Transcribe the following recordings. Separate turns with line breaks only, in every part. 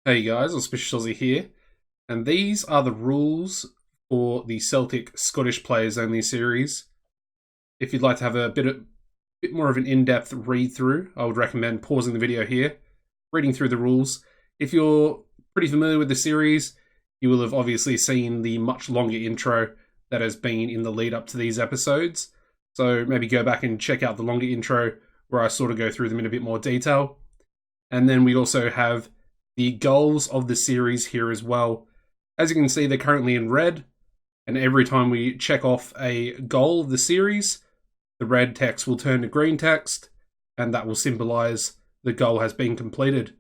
Hey guys, Auspicious Aussie here, and these are the rules for the Celtic Scottish Players Only series. If you'd like to have a bit more of an in-depth read through, I would recommend pausing the video here, reading through the rules. If you're pretty familiar with the series, you will have obviously seen the much longer intro that has been in the lead up to these episodes. So maybe go back and check out the longer intro where I sort of go through them in a bit more detail. And then we also have the goals of the series here as well. As you can see, they're currently in red, and every time we check off a goal of the series, the red text will turn to green text, and that will symbolize the goal has been completed.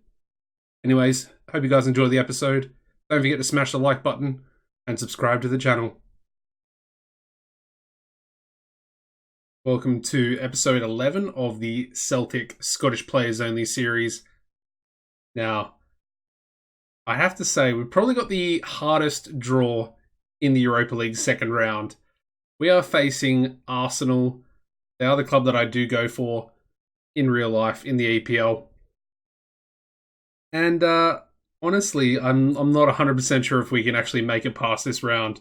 Anyways, hope you guys enjoy the episode. Don't forget to smash the like button and subscribe to the channel. Welcome to episode 11 of the Celtic Scottish Players Only series. Now, I have to say, we've probably got the hardest draw in the Europa League second round. We are facing Arsenal. They are the club that I do go for in real life in the EPL. And honestly, I'm not 100% sure if we can actually make it past this round.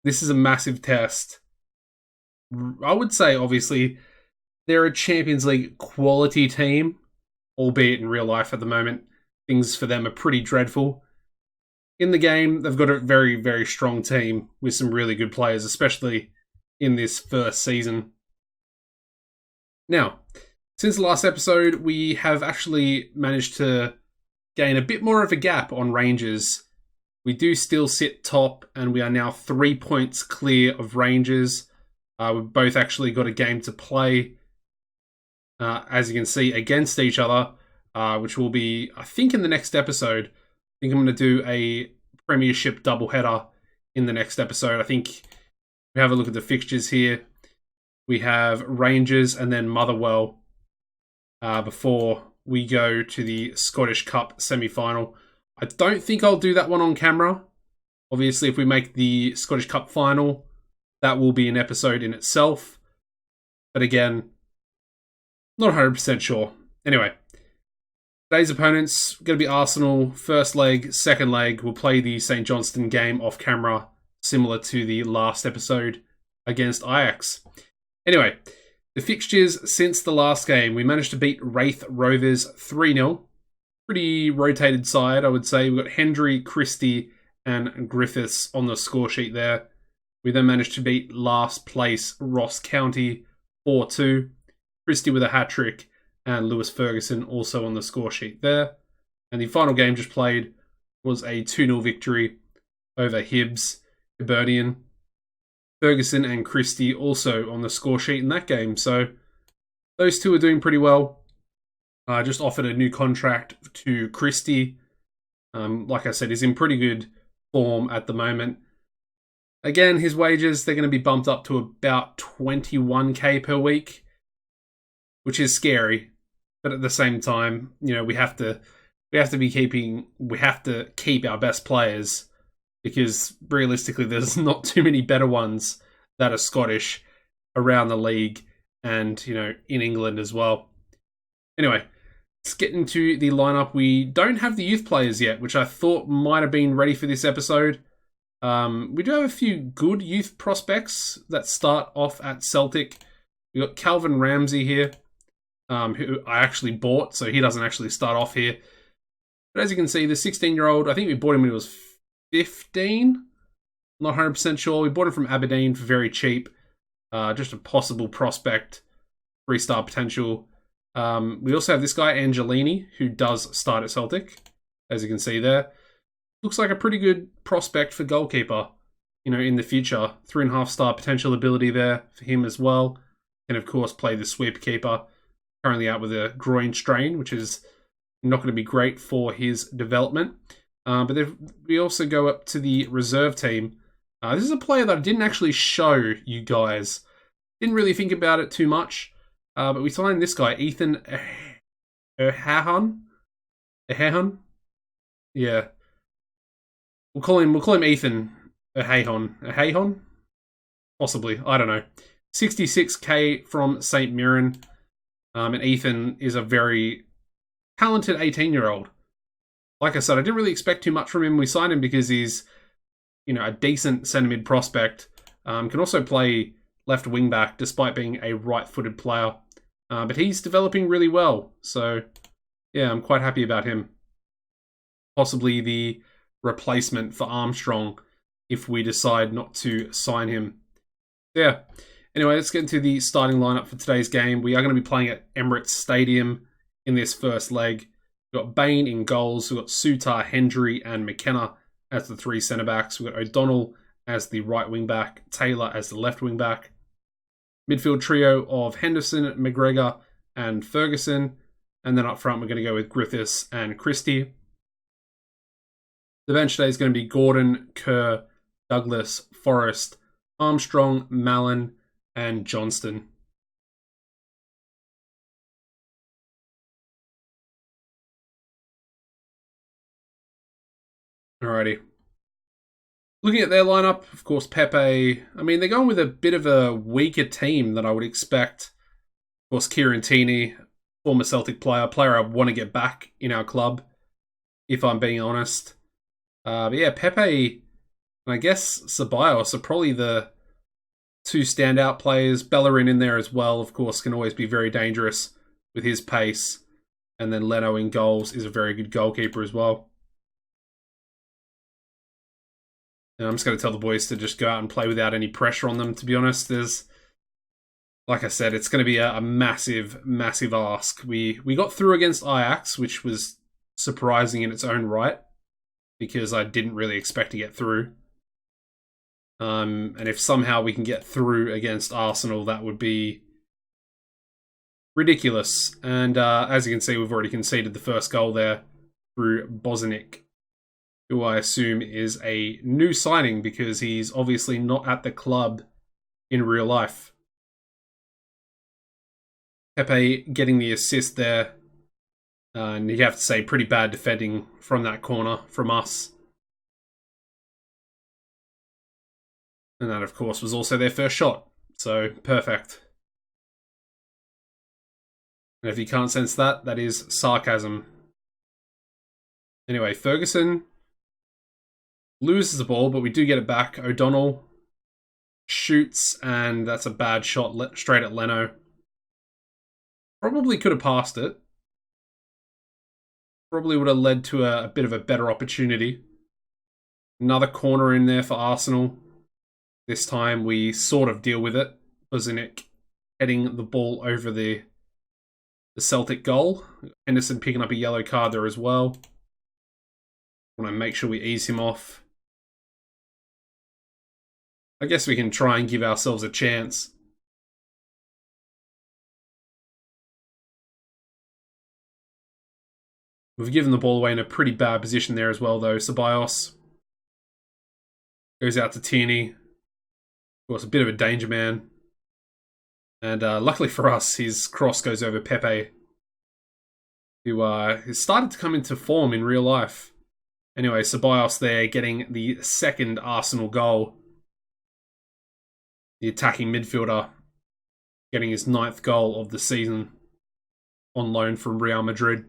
This is a massive test. I would say, obviously, they're a Champions League quality team, albeit in real life at the moment, things for them are pretty dreadful. In the game, they've got a very, very strong team with some really good players, especially in this first season. Now, since the last episode, we have actually managed to gain a bit more of a gap on Rangers. We do still sit top, and we are now 3 points clear of Rangers. We've both actually got a game to play, as you can see, against each other. Which will be, I think, in the next episode. I think I'm going to do a Premiership doubleheader in the next episode. I think if we have a look at the fixtures here, we have Rangers and then Motherwell before we go to the Scottish Cup semi-final. I don't think I'll do that one on camera. Obviously, if we make the Scottish Cup final, that will be an episode in itself. But again, not 100% sure. Anyway, today's opponents going to be Arsenal. First leg, second leg, we'll play the St. Johnstone game off camera, similar to the last episode against Ajax. Anyway, the fixtures since the last game, we managed to beat Wraith Rovers 3-0. Pretty rotated side, I would say. We've got Hendry, Christie, and Griffiths on the score sheet there. We then managed to beat last place Ross County 4-2. Christie with a hat-trick, and Lewis Ferguson also on the score sheet there. And the final game just played was a 2-0 victory over Hibernian. Ferguson and Christie also on the score sheet in that game. So those two are doing pretty well. I just offered a new contract to Christie. Like I said, he's in pretty good form at the moment. Again, his wages, they're going to be bumped up to about 21k per week, which is scary. But at the same time, you know, we have to keep our best players, because realistically there's not too many better ones that are Scottish around the league and, you know, in England as well. Anyway, let's get into the lineup. We don't have the youth players yet, which I thought might have been ready for this episode. We do have a few good youth prospects that start off at Celtic. We've got Calvin Ramsey here, who I actually bought, so he doesn't actually start off here. But as you can see, the 16-year-old, I think we bought him when he was 15. Not 100% sure. We bought him from Aberdeen for very cheap. Just a possible prospect, 3-star potential. We also have this guy, Angelini, who does start at Celtic, as you can see there. Looks like a pretty good prospect for goalkeeper, you know, in the future. 3.5-star potential ability there for him as well. And of course, play the sweep keeper. Currently out with a groin strain, which is not going to be great for his development. But we also go up to the reserve team. This is a player that I didn't actually show you guys. Didn't really think about it too much. But we signed this guy, Ethan Erhahan. Yeah. We'll call him Ethan Erhahan. Possibly. I don't know. 66k from St. Mirren. And Ethan is a very talented 18-year-old. like I said, I didn't really expect too much from him. We signed him because he's, a decent centre mid prospect. Can also play left wing back despite being a right-footed player. But he's developing really well. So, yeah, I'm quite happy about him. Possibly the replacement for Armstrong if we decide not to sign him. Yeah. Anyway, let's get into the starting lineup for today's game. We are going to be playing at Emirates Stadium in this first leg. We've got Bain in goals. We've got Sutar, Hendry, and McKenna as the three centre-backs. We've got O'Donnell as the right wing-back, Taylor as the left wing-back. Midfield trio of Henderson, McGregor, and Ferguson. And then up front, we're going to go with Griffiths and Christie. The bench today is going to be Gordon, Kerr, Douglas, Forrest, Armstrong, Mallon, and Johnston. Alrighty. Looking at their lineup, of course, Pepe. I mean, they're going with a bit of a weaker team than I would expect. Of course, Kieran Tierney, former Celtic player I want to get back in our club, if I'm being honest. But yeah, Pepe and I guess Ceballos are probably the two standout players. Bellerin in there as well, of course, can always be very dangerous with his pace. And then Leno in goals is a very good goalkeeper as well. And I'm just going to tell the boys to just go out and play without any pressure on them, to be honest. Like I said, it's going to be a massive, massive ask. We got through against Ajax, which was surprising in its own right, because I didn't really expect to get through. And if somehow we can get through against Arsenal, that would be ridiculous. And as you can see, we've already conceded the first goal there through Bozanic, who I assume is a new signing because he's obviously not at the club in real life. Pepe getting the assist there. And you have to say, pretty bad defending from that corner from us. And that, of course, was also their first shot. So, perfect. And if you can't sense that, that is sarcasm. Anyway, Ferguson loses the ball, but we do get it back. O'Donnell shoots, and that's a bad shot straight at Leno. Probably could have passed it. Probably would have led to a bit of a better opportunity. Another corner in there for Arsenal. This time we sort of deal with it. Bozanic heading the ball over the Celtic goal. Henderson picking up a yellow card there as well. Want to make sure we ease him off. I guess we can try and give ourselves a chance. We've given the ball away in a pretty bad position there as well, though. Ceballos goes out to Tierney. Of course, a bit of a danger man. And luckily for us, his cross goes over Pepe, who has started to come into form in real life. Anyway, Ceballos there getting the second Arsenal goal. The attacking midfielder getting his 9th goal of the season on loan from Real Madrid.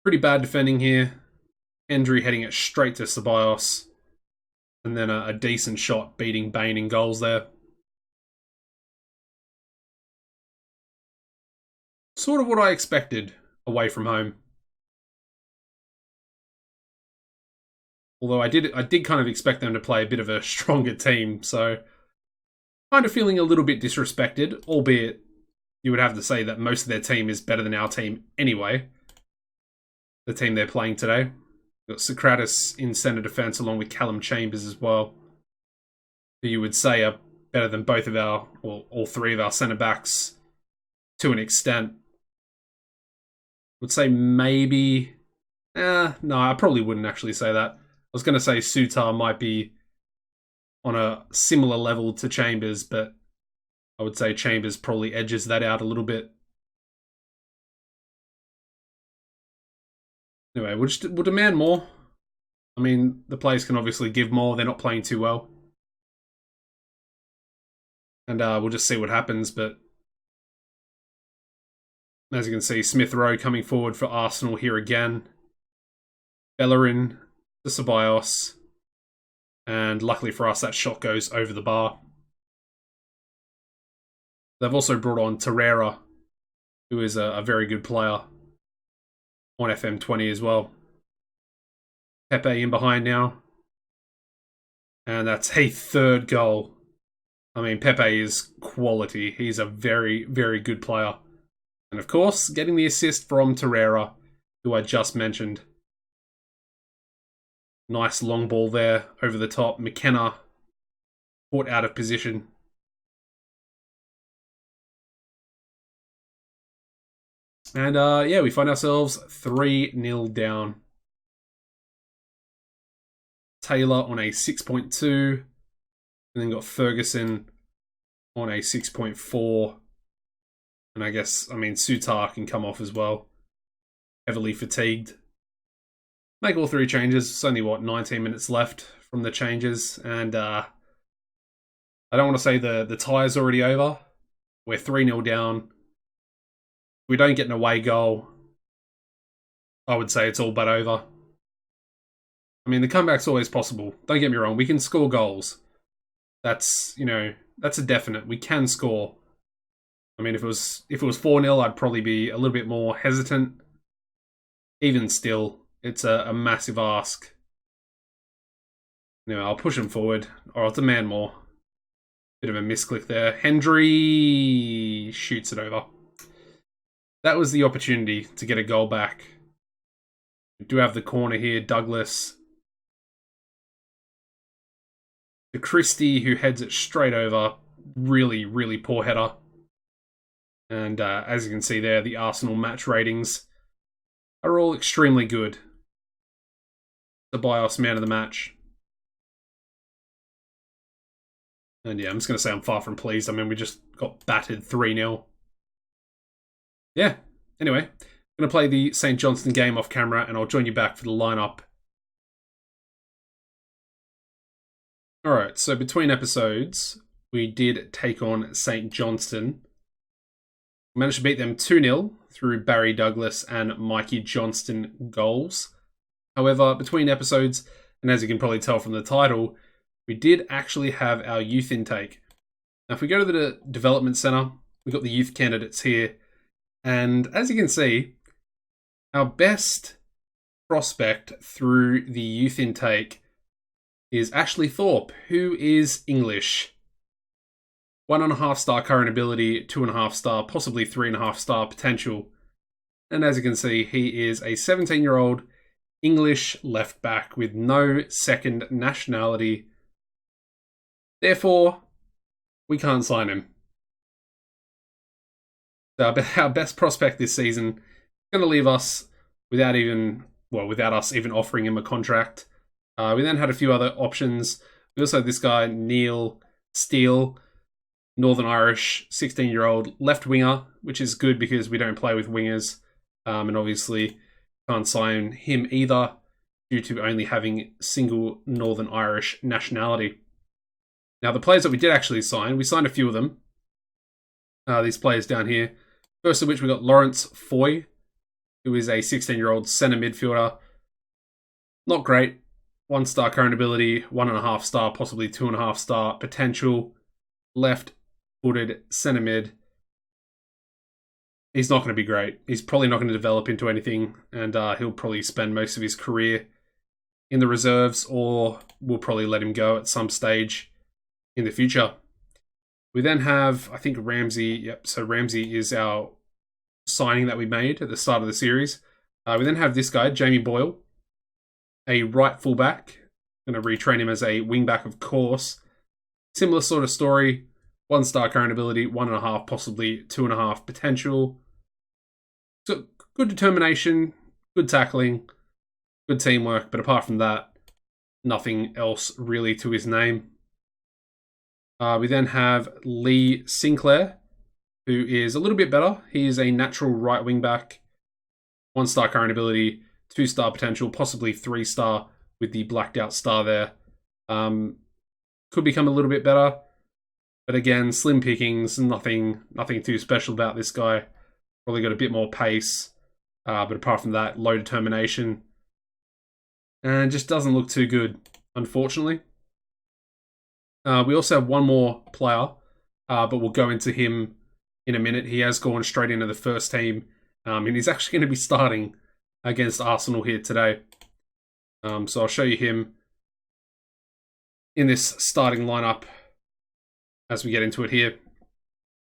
Pretty bad defending here. Hendry heading it straight to Ceballos. And then a decent shot beating Bain in goals there. Sort of what I expected away from home. Although I did kind of expect them to play a bit of a stronger team, so kind of feeling a little bit disrespected, albeit you would have to say that most of their team is better than our team anyway. The team they're playing today. We've got Socrates in centre defence along with Callum Chambers as well, who you would say are better than both of our, or all three of our centre backs to an extent. Would say maybe, no, I probably wouldn't actually say that. I was going to say Sutar might be on a similar level to Chambers, but I would say Chambers probably edges that out a little bit. Anyway, we'll demand more. I mean, the players can obviously give more. They're not playing too well. And we'll just see what happens, but As you can see, Smith Rowe coming forward for Arsenal here again. Bellerin to Ceballos. And luckily for us, that shot goes over the bar. They've also brought on Torreira, who is a very good player on FM20 as well. Pepe in behind now. And that's a third goal. I mean, Pepe is quality. He's a very, very good player. And of course, getting the assist from Torreira, who I just mentioned. Nice long ball there over the top. McKenna caught out of position. And yeah, we find ourselves 3-0 down. Taylor on a 6.2. And then got Ferguson on a 6.4. And I guess, Sutar can come off as well. Heavily fatigued. Make all three changes. It's only, 19 minutes left from the changes. And I don't want to say the tie's already over. We're 3-0 down. If we don't get an away goal, I would say it's all but over. The comeback's always possible. Don't get me wrong. We can score goals. That's a definite. We can score. If it was 4-0, I'd probably be a little bit more hesitant. Even still, it's a massive ask. I'll push him forward, or I'll demand more. Bit of a misclick there. Hendry shoots it over. That was the opportunity to get a goal back. We do have the corner here. Douglas. To Christie, who heads it straight over. Really, really poor header. And as you can see there, the Arsenal match ratings are all extremely good. Ceballos, man of the match. And yeah, I'm just going to say I'm far from pleased. We just got battered 3-0. Yeah, anyway, I'm going to play the St. Johnstone game off camera and I'll join you back for the lineup. Alright, so between episodes, we did take on St. Johnstone. We managed to beat them 2-0 through Barry Douglas and Mikey Johnston goals. However, between episodes, and as you can probably tell from the title, we did actually have our youth intake. Now, if we go to the development centre, we've got the youth candidates here. And as you can see, our best prospect through the youth intake is Ashley Thorpe, who is English. 1.5 star current ability, 2.5 star, possibly 3.5 star potential. And as you can see, he is a 17-year-old English left back with no second nationality. Therefore, we can't sign him. So our best prospect this season is going to leave us without us even offering him a contract. We then had a few other options. We also had this guy, Neil Steele, Northern Irish, 16-year-old left winger, which is good because we don't play with wingers. And obviously can't sign him either due to only having single Northern Irish nationality. Now, the players that we did actually sign, we signed a few of them. These players down here. First of which we got Lawrence Foy, who is a 16-year-old centre midfielder. Not great. 1 star current ability, 1.5 star, possibly 2.5 star potential. Left-footed centre mid. He's not going to be great. He's probably not going to develop into anything, and he'll probably spend most of his career in the reserves, or we'll probably let him go at some stage in the future. We then have, I think, Ramsey. Yep, so Ramsey is our signing that we made at the start of the series. We then have this guy, Jamie Boyle, a right fullback. I'm going to retrain him as a wingback, of course. Similar sort of story. 1 star current ability, 1.5, possibly 2.5 potential. So good determination, good tackling, good teamwork, but apart from that, nothing else really to his name. We then have Lee Sinclair, who is a little bit better. He is a natural right wing back. 1 star current ability, 2 star potential, possibly 3 star with the blacked out star there. Could become a little bit better. But again, slim pickings, nothing too special about this guy. Probably got a bit more pace, but apart from that, low determination. And just doesn't look too good, unfortunately. We also have one more player, but we'll go into him in a minute. He has gone straight into the first team, and he's actually going to be starting against Arsenal here today. So I'll show you him in this starting lineup as we get into it here.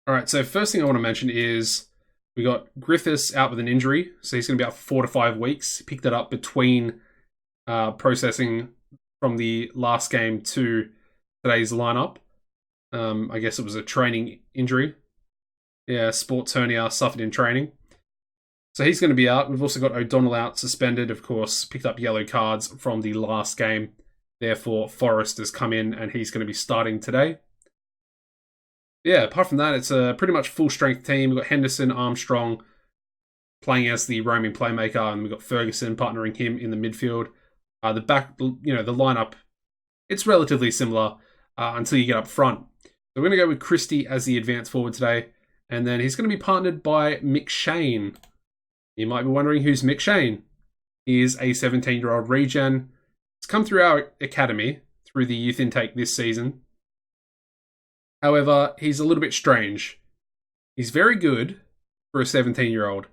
All right, so first thing I want to mention is we got Griffiths out with an injury, so he's going to be out for 4 to 5 weeks. He picked that up between processing from the last game to today's lineup. I guess it was a training injury. Yeah, sports hernia suffered in training. So he's going to be out. We've also got O'Donnell out, suspended, of course, picked up yellow cards from the last game. Therefore, Forrest has come in and he's going to be starting today. Yeah, apart from that, it's a pretty much full-strength team. We've got Henderson, Armstrong playing as the roaming playmaker, and we've got Ferguson partnering him in the midfield. The back, the lineup, it's relatively similar until you get up front. So we're going to go with Christie as the advanced forward today, and then he's going to be partnered by Mick Shane. You might be wondering who's Mick Shane. He is a 17-year-old regen. He's come through our academy through the youth intake this season. However, he's a little bit strange. He's very good for a 17-year-old.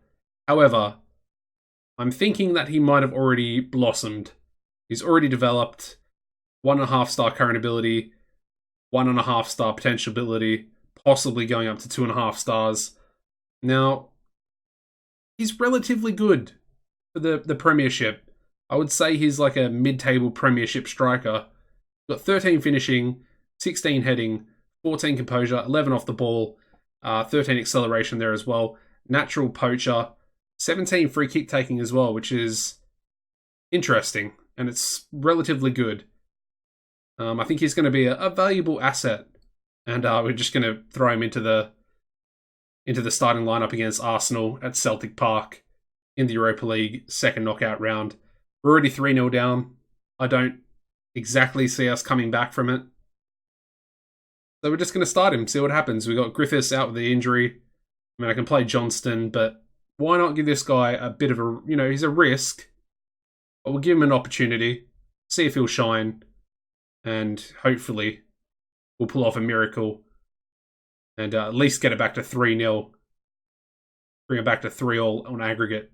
However, I'm thinking that he might have already blossomed. He's already developed 1.5-star current ability, 1.5-star potential ability, possibly going up to 2.5 stars. Now, he's relatively good for the Premiership. I would say he's like a mid-table Premiership striker. Got 13 finishing, 16 heading, 14 composure, 11 off the ball, 13 acceleration there as well. Natural poacher, 17 free kick taking as well, which is interesting, and it's relatively good. I think he's going to be a valuable asset, and we're just going to throw him into the starting lineup against Arsenal at Celtic Park in the Europa League second knockout round. We're already 3-0 down. I don't exactly see us coming back from it. So we're just going to start him, see what happens. We got Griffiths out with the injury. I mean, I can play Johnston, but why not give this guy a bit of a, he's a risk. But we'll give him an opportunity, see if he'll shine, and hopefully we'll pull off a miracle and at least get it back to 3-0. Bring it back to 3-all on aggregate.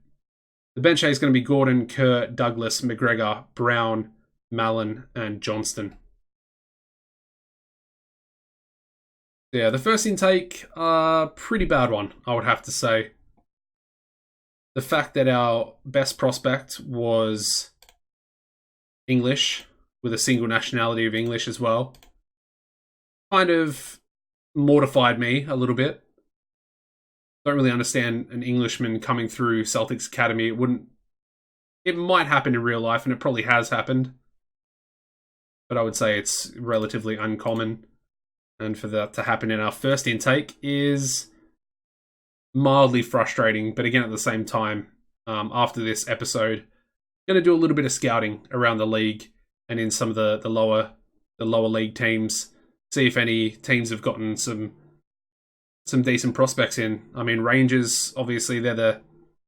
The bench A is going to be Gordon, Kerr, Douglas, McGregor, Brown, Mallon, and Johnston. Yeah, the first intake, pretty bad one, I would have to say. The fact that our best prospect was English, with a single nationality of English as well, kind of mortified me a little bit. Don't really understand an Englishman coming through Celtic's academy. It might happen in real life, and it probably has happened. But I would say it's relatively uncommon. And for that to happen in our first intake is mildly frustrating. But again, at the same time, after this episode, I'm going to do a little bit of scouting around the league and in some of the lower league teams. See if any teams have gotten some decent prospects in. I mean, Rangers, obviously, they're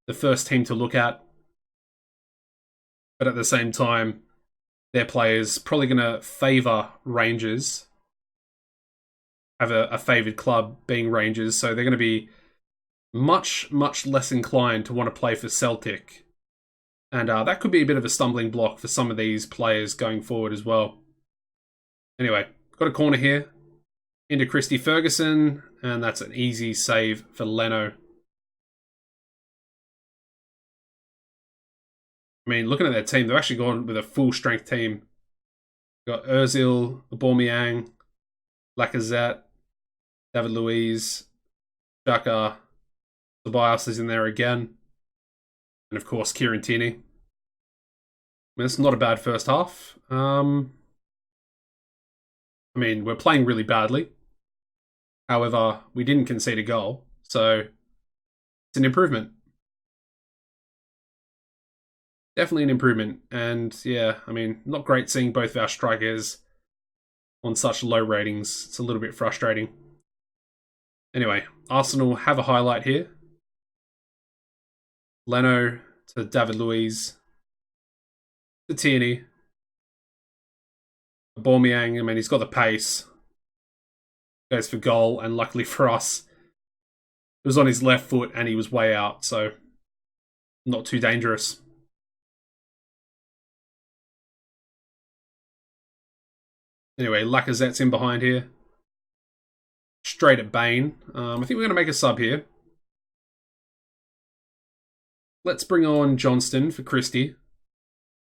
the first team to look at. But at the same time, their players probably going to favour Rangers. Have a favoured club being Rangers, so they're going to be much, much less inclined to want to play for Celtic. And that could be a bit of a stumbling block for some of these players going forward as well. Anyway, got a corner here into Christie Ferguson, and that's an easy save for Leno. I mean, looking at their team, they've actually gone with a full-strength team. Got Ozil, Aubameyang, Lacazette, David Luiz, Xhaka, Tobias is in there again. And of course, Kieran Tierney. I mean, it's not a bad first half. I mean, we're playing really badly. However, we didn't concede a goal. So, it's an improvement. Definitely an improvement. And yeah, I mean, not great seeing both of our strikers on such low ratings. It's a little bit frustrating. Anyway, Arsenal have a highlight here. Leno to David Luiz to Tierney. Aubameyang, I mean, he's got the pace. Goes for goal, and luckily for us, it was on his left foot and he was way out, so not too dangerous. Anyway, Lacazette's in behind here. Straight at Bain. I think we're going to make a sub here. Let's bring on Johnston for Christie.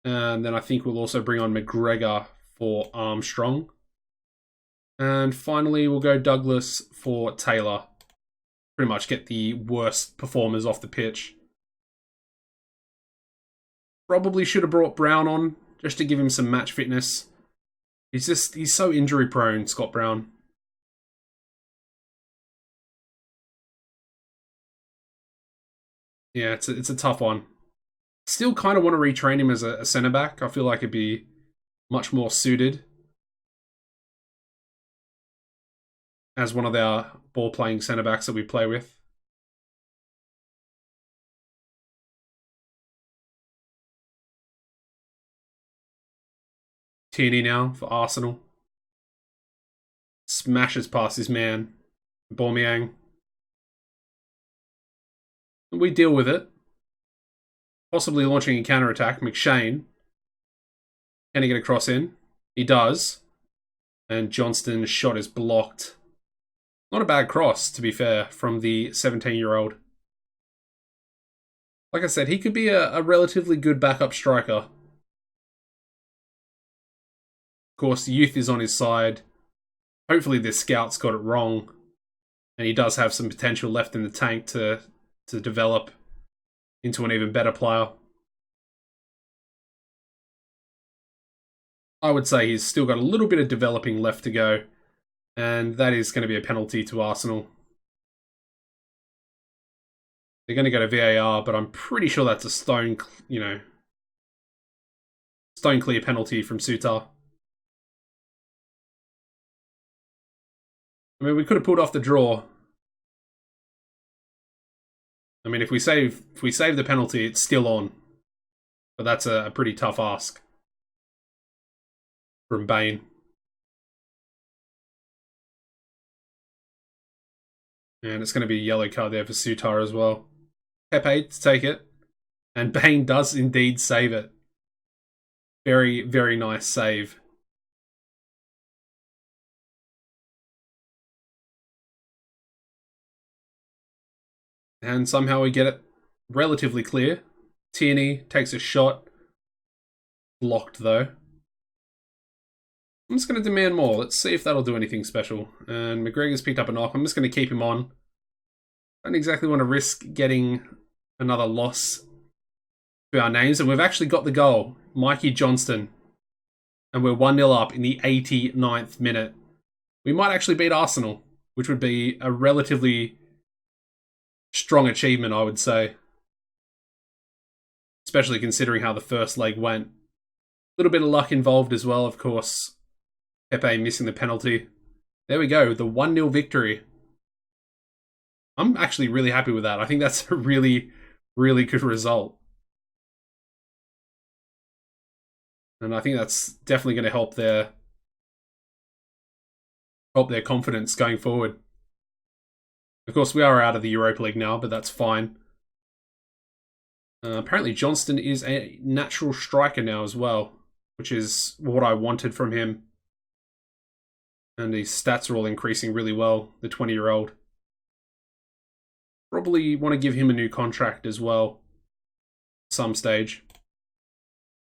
And then I think we'll also bring on McGregor for Armstrong. And finally, we'll go Douglas for Taylor. Pretty much get the worst performers off the pitch. Probably should have brought Brown on, just to give him some match fitness. He's so injury prone, Scott Brown. Yeah, it's a tough one. Still kind of want to retrain him as a centre-back. I feel like it'd be much more suited as one of our ball-playing centre-backs that we play with. Tierney now for Arsenal. Smashes past his man, Aubameyang. We deal with it. Possibly launching a counter-attack. McShane. Can he get a cross in? He does. And Johnston's shot is blocked. Not a bad cross, to be fair, from the 17-year-old. Like I said, he could be a relatively good backup striker. Of course, the youth is on his side. Hopefully this scout's got it wrong. And he does have some potential left in the tank to develop into an even better player. I would say he's still got a little bit of developing left to go. And that is going to be a penalty to Arsenal. They're going to go to VAR, but I'm pretty sure that's a stone clear penalty from Sutar. I mean, we could have pulled off the draw. I mean, if we save the penalty, it's still on. But that's a pretty tough ask from Bain. And it's going to be a yellow card there for Sutar as well. Pepe to take it. And Bain does indeed save it. Very, very nice save. And somehow we get it relatively clear. Tierney takes a shot. Blocked though. I'm just going to demand more. Let's see if that'll do anything special. And McGregor's picked up a knock. I'm just going to keep him on. I don't exactly want to risk getting another loss to our names. And we've actually got the goal. Mikey Johnston. And we're 1-0 up in the 89th minute. We might actually beat Arsenal, which would be a relatively strong achievement, I would say. Especially considering how the first leg went. A little bit of luck involved as well, of course. Pepe missing the penalty. There we go, the 1-0 victory. I'm actually really happy with that. I think that's a really, really good result. And I think that's definitely going to help their confidence going forward. Of course, we are out of the Europa League now, but that's fine. Apparently, Johnston is a natural striker now as well, which is what I wanted from him. And his stats are all increasing really well, the 20-year-old. Probably want to give him a new contract as well, at some stage.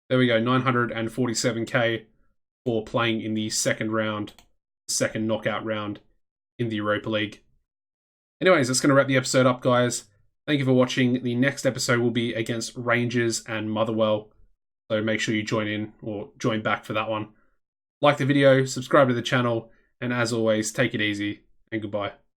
There we go, 947k for playing in the second knockout round in the Europa League. Anyways, that's going to wrap the episode up, guys. Thank you for watching. The next episode will be against Rangers and Motherwell. So make sure you join in or join back for that one. Like the video, subscribe to the channel, and as always, take it easy and goodbye.